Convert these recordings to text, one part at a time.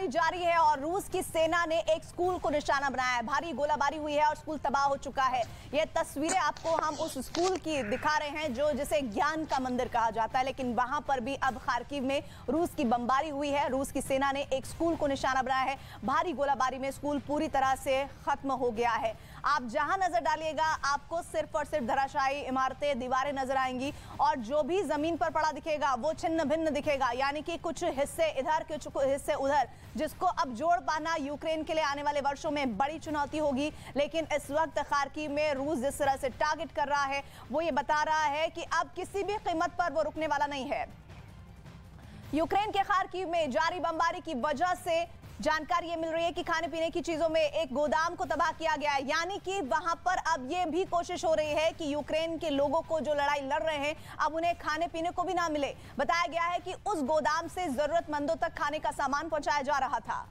गोलीबारी जारी है और रूस की सेना ने एक स्कूल को निशाना बनाया है। भारी गोलाबारी हुई है और स्कूल तबाह हो चुका है। ये तस्वीरें आपको हम उस स्कूल की दिखा रहे हैं जो जिसे ज्ञान का मंदिर कहा जाता है, लेकिन वहां पर भी अब खार्किव में रूस की बमबारी हुई है। रूस की सेना ने एक स्कूल को निशाना बनाया है। भारी गोलाबारी में स्कूल पूरी तरह से खत्म हो गया है। आप जहां नजर डालिएगा आपको सिर्फ और सिर्फ धराशायी इमारतें, दीवारें नजर आएंगी और जो भी जमीन पर पड़ा दिखेगा वो छिन्न भिन्न दिखेगा, यानी कि कुछ हिस्से इधर, कुछ हिस्से उधर, जिसको अब जोड़ पाना यूक्रेन के लिए आने वाले वर्षों में बड़ी चुनौती होगी। लेकिन इस वक्त खार्किव में रूस जिस तरह से टारगेट कर रहा है वो ये बता रहा है कि अब किसी भी कीमत पर वो रुकने वाला नहीं है। यूक्रेन के खार्किव में जारी बमबारी की वजह से जानकारी ये मिल रही है कि खाने पीने की चीजों में एक गोदाम को तबाह किया गया है, यानी कि वहां पर अब ये भी कोशिश हो रही है कि यूक्रेन के लोगों को जो लड़ाई लड़ रहे हैं अब उन्हें खाने पीने को भी ना मिले। बताया गया है कि उस गोदाम से जरूरतमंदों तक खाने का सामान पहुंचाया जा रहा था।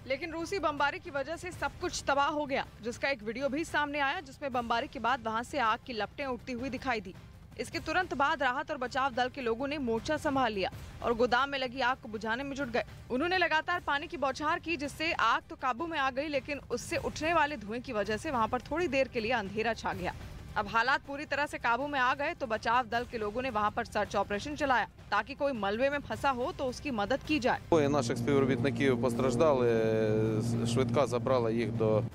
लेकिन रूसी बमबारी की वजह से सब कुछ तबाह हो गया, जिसका एक वीडियो भी सामने आया जिसमें बमबारी के बाद वहां से आग की लपटें उठती हुई दिखाई दी। इसके तुरंत बाद राहत और बचाव दल के लोगों ने मोर्चा संभाल लिया और गोदाम में लगी आग को बुझाने में जुट गए। उन्होंने लगातार पानी की बौछार की जिससे आग तो काबू में आ गई, लेकिन उससे उठने वाले धुएं की वजह से वहां पर थोड़ी देर के लिए अंधेरा छा गया। अब हालात पूरी तरह से काबू में आ गए तो बचाव दल के लोगों ने वहां पर सर्च ऑपरेशन चलाया ताकि कोई मलबे में फंसा हो तो उसकी मदद की जाए।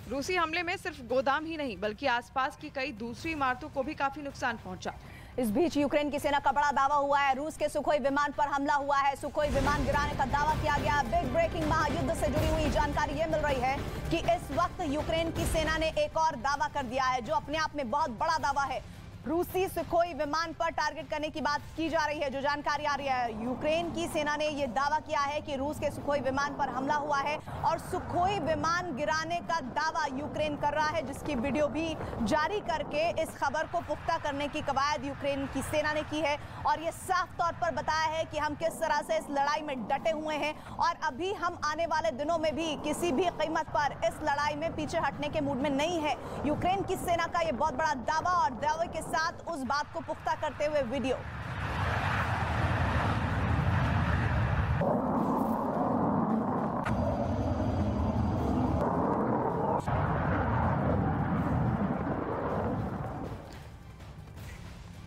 रूसी हमले में सिर्फ गोदाम ही नहीं बल्कि आसपास की कई दूसरी इमारतों को भी काफी नुकसान पहुंचा। इस बीच यूक्रेन की सेना का बड़ा दावा हुआ है। रूस के सुखोई विमान पर हमला हुआ है। सुखोई विमान गिराने का दावा किया गया। बिग ब्रेकिंग, महायुद्ध से जुड़ी हुई जानकारी ये मिल रही है कि इस वक्त यूक्रेन की सेना ने एक और दावा कर दिया है जो अपने आप में बहुत बड़ा दावा है। रूसी सुखोई विमान पर टारगेट करने की बात की जा रही है। जो जानकारी आ रही है, यूक्रेन की सेना ने यह दावा किया है कि रूस के सुखोई विमान पर हमला हुआ है और सुखोई विमान गिराने का दावा यूक्रेन कर रहा है, जिसकी वीडियो भी जारी करके इस खबर को पुख्ता करने की कवायद यूक्रेन की सेना ने की है और ये साफ तौर पर बताया है कि हम किस तरह से इस लड़ाई में डटे हुए हैं और अभी हम आने वाले दिनों में भी किसी भी कीमत पर इस लड़ाई में पीछे हटने के मूड में नहीं है। यूक्रेन की सेना का ये बहुत बड़ा दावा और दावे के साथ उस बात को पुख्ता करते हुए वीडियो।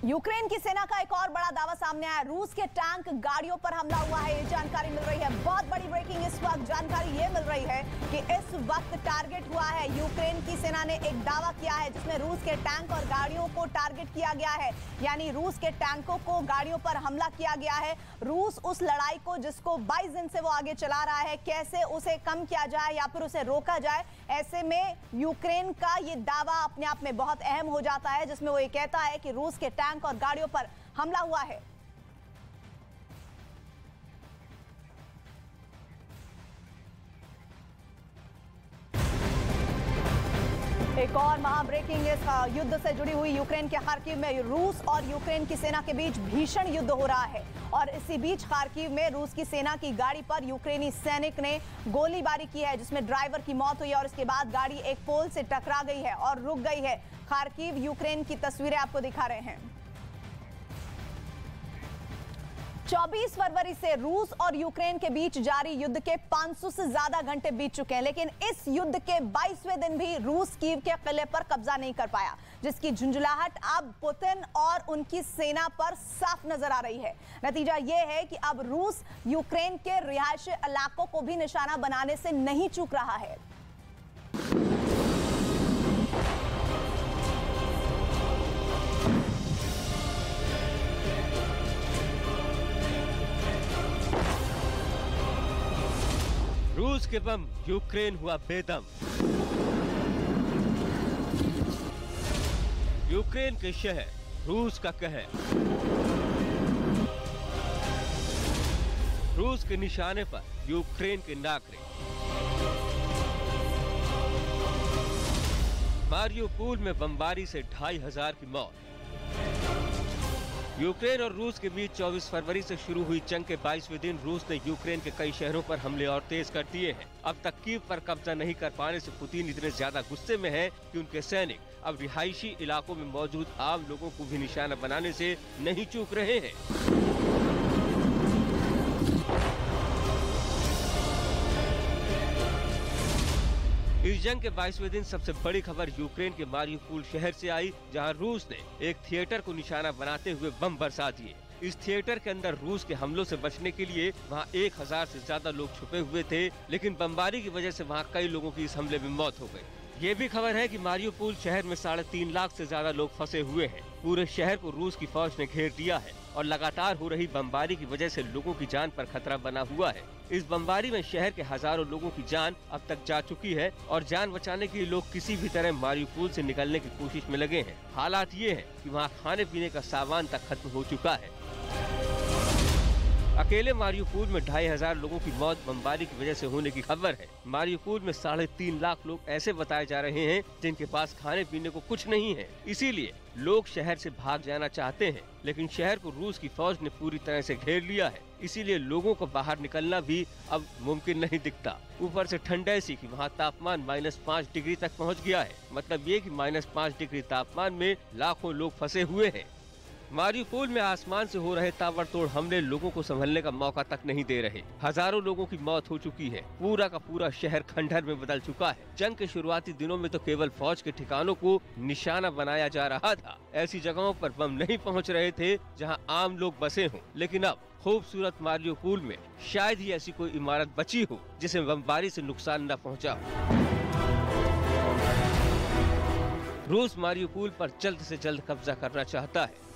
यूक्रेन की सेना का एक और बड़ा दावा सामने आया। रूस के टैंक गाड़ियों पर हमला हुआ है, ये जानकारी मिल रही है। बहुत बड़ी ब्रेकिंग इस वक्त जानकारी ये मिल रही है कि इस वक्त टारगेट हुआ है। यूक्रेन की सेना ने एक दावा किया है जिसमें रूस के टैंक और गाड़ियों को टारगेट किया गया है, यानी रूस के टैंकों को गाड़ियों पर हमला किया गया है। रूस उस लड़ाई को जिसको 22 दिन से वो आगे चला रहा है, कैसे उसे कम किया जाए या फिर उसे रोका जाए, ऐसे में यूक्रेन का ये दावा अपने आप में बहुत अहम हो जाता है, जिसमें वो ये कहता है कि रूस के टैंक और गाड़ियों पर हमला हुआ है। एक और महाब्रेकिंग इस युद्ध से जुड़ी हुई। यूक्रेन के खार्किव में रूस और यूक्रेन की सेना के बीच भीषण युद्ध हो रहा है और इसी बीच खार्किव में रूस की सेना की गाड़ी पर यूक्रेनी सैनिक ने गोलीबारी की है जिसमें ड्राइवर की मौत हुई और इसके बाद गाड़ी एक पोल से टकरा गई है और रुक गई है। खार्किव यूक्रेन की तस्वीरें आपको दिखा रहे हैं। 24 फरवरी से रूस और यूक्रेन के बीच जारी युद्ध के 500 से ज्यादा घंटे बीत चुके हैं, लेकिन इस युद्ध के 22वें दिन भी रूस कीव के किले पर कब्जा नहीं कर पाया, जिसकी झुंझुलाहट अब पुतिन और उनकी सेना पर साफ नजर आ रही है। नतीजा यह है कि अब रूस यूक्रेन के रिहायशी इलाकों को भी निशाना बनाने से नहीं चूक रहा है। रूस के बम, यूक्रेन हुआ बेदम। यूक्रेन के शहर, रूस का कहर। रूस के निशाने पर यूक्रेन के नागरिक। मारियोपोल में बमबारी से 2500 की मौत। यूक्रेन और रूस के बीच 24 फरवरी से शुरू हुई जंग के 22वें दिन रूस ने यूक्रेन के कई शहरों पर हमले और तेज कर दिए हैं। अब तक कीव पर कब्जा नहीं कर पाने से पुतिन इतने ज्यादा गुस्से में हैं कि उनके सैनिक अब रिहायशी इलाकों में मौजूद आम लोगों को भी निशाना बनाने से नहीं चूक रहे हैं। इस जंग के 22वें दिन सबसे बड़ी खबर यूक्रेन के मारियुपोल शहर से आई, जहां रूस ने एक थिएटर को निशाना बनाते हुए बम बरसा दिए। इस थिएटर के अंदर रूस के हमलों से बचने के लिए वहां 1000 से ज्यादा लोग छुपे हुए थे, लेकिन बमबारी की वजह से वहां कई लोगों की इस हमले में मौत हो गई। ये भी खबर है कि मारियुपोल शहर में 3.5 लाख से ज्यादा लोग फंसे हुए हैं। पूरे शहर को रूस की फौज ने घेर दिया है और लगातार हो रही बमबारी की वजह से लोगों की जान पर खतरा बना हुआ है। इस बमबारी में शहर के हजारों लोगों की जान अब तक जा चुकी है और जान बचाने के लिए लोग किसी भी तरह मारियुपोल से निकलने की कोशिश में लगे हैं। हालात ये है कि वहाँ खाने पीने का सामान तक खत्म हो चुका है। अकेले मारियुपोल में 2500 लोगों की मौत बमबारी की वजह से होने की खबर है। मारियुपोल में 3.5 लाख लोग ऐसे बताए जा रहे हैं जिनके पास खाने पीने को कुछ नहीं है। इसीलिए लोग शहर से भाग जाना चाहते हैं, लेकिन शहर को रूस की फौज ने पूरी तरह से घेर लिया है। इसीलिए लोगों को बाहर निकलना भी अब मुमकिन नहीं दिखता। ऊपर से ठंड ऐसी कि वहाँ तापमान -5 डिग्री तक पहुँच गया है। मतलब ये कि -5 डिग्री तापमान में लाखों लोग फंसे हुए हैं। मारियुपोल में आसमान से हो रहे ताबड़तोड़ हमले लोगों को संभलने का मौका तक नहीं दे रहे। हजारों लोगों की मौत हो चुकी है। पूरा का पूरा शहर खंडहर में बदल चुका है। जंग के शुरुआती दिनों में तो केवल फौज के ठिकानों को निशाना बनाया जा रहा था। ऐसी जगहों पर बम नहीं पहुंच रहे थे जहां आम लोग बसे हों। लेकिन अब खूबसूरत मारियुपोल में शायद ही ऐसी कोई इमारत बची हो जिसे बमबारी से नुकसान न पहुँचा हो। रूस मारियुपोल पर जल्द से जल्द कब्जा करना चाहता है।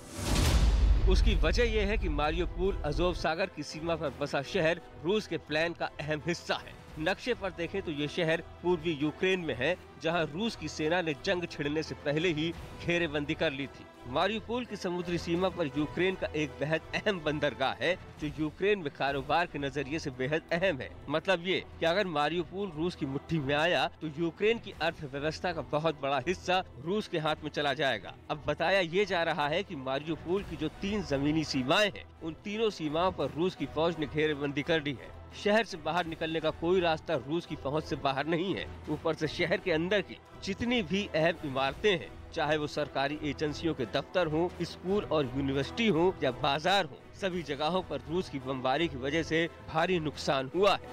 उसकी वजह यह है कि मारियुपोल अज़ोव सागर की सीमा पर बसा शहर रूस के प्लान का अहम हिस्सा है। नक्शे पर देखें तो ये शहर पूर्वी यूक्रेन में है, जहां रूस की सेना ने जंग छिड़ने से पहले ही घेरेबंदी कर ली थी। मारियुपोल की समुद्री सीमा पर यूक्रेन का एक बेहद अहम बंदरगाह है, जो यूक्रेन में कारोबार के नजरिए से बेहद अहम है। मतलब ये कि अगर मारियुपोल रूस की मुट्ठी में आया तो यूक्रेन की अर्थव्यवस्था का बहुत बड़ा हिस्सा रूस के हाथ में चला जाएगा। अब बताया ये जा रहा है कि मारियुपोल की जो 3 जमीनी सीमाएं हैं, उन तीनों सीमाओं पर रूस की फौज ने घेरेबंदी कर दी है। शहर से बाहर निकलने का कोई रास्ता रूस की पहुंच से बाहर नहीं है। ऊपर से शहर के अंदर की जितनी भी अहम इमारतें हैं, चाहे वो सरकारी एजेंसियों के दफ्तर हों, स्कूल और यूनिवर्सिटी हों या बाजार हों, सभी जगहों पर रूस की बमबारी की वजह से भारी नुकसान हुआ है।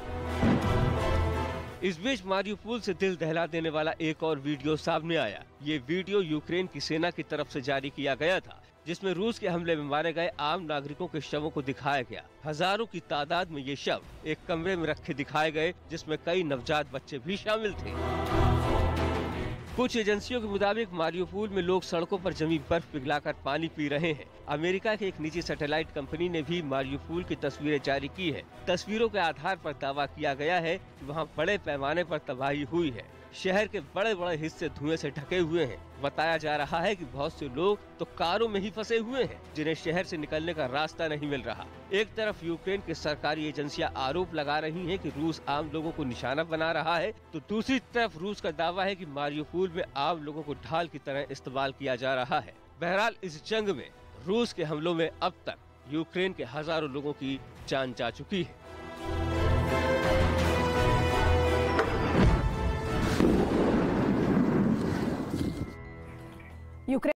इस बीच मारियुपोल से दिल दहला देने वाला एक और वीडियो सामने आया। ये वीडियो यूक्रेन की सेना की तरफ से जारी किया गया था, जिसमें रूस के हमले में मारे गए आम नागरिकों के शवों को दिखाया गया। हजारों की तादाद में ये शव एक कमरे में रखे दिखाए गए, जिसमें कई नवजात बच्चे भी शामिल थे। कुछ एजेंसियों के मुताबिक मारियुपोल में लोग सड़कों पर जमी बर्फ पिघलाकर पानी पी रहे हैं। अमेरिका की एक निजी सैटेलाइट कंपनी ने भी मारियुपोल की तस्वीरें जारी की है। तस्वीरों के आधार पर दावा किया गया है कि वहां बड़े पैमाने पर तबाही हुई है। शहर के बड़े बड़े हिस्से धुएं से ढके हुए हैं। बताया जा रहा है कि बहुत से लोग तो कारों में ही फंसे हुए हैं, जिन्हें शहर से निकलने का रास्ता नहीं मिल रहा। एक तरफ यूक्रेन की सरकारी एजेंसियां आरोप लगा रही हैं कि रूस आम लोगों को निशाना बना रहा है, तो दूसरी तरफ रूस का दावा है कि मारियुपोल में आम लोगों को ढाल की तरह इस्तेमाल किया जा रहा है। बहरहाल इस जंग में रूस के हमलों में अब तक यूक्रेन के हजारों लोगों की जान जा चुकी है। यूक्रेन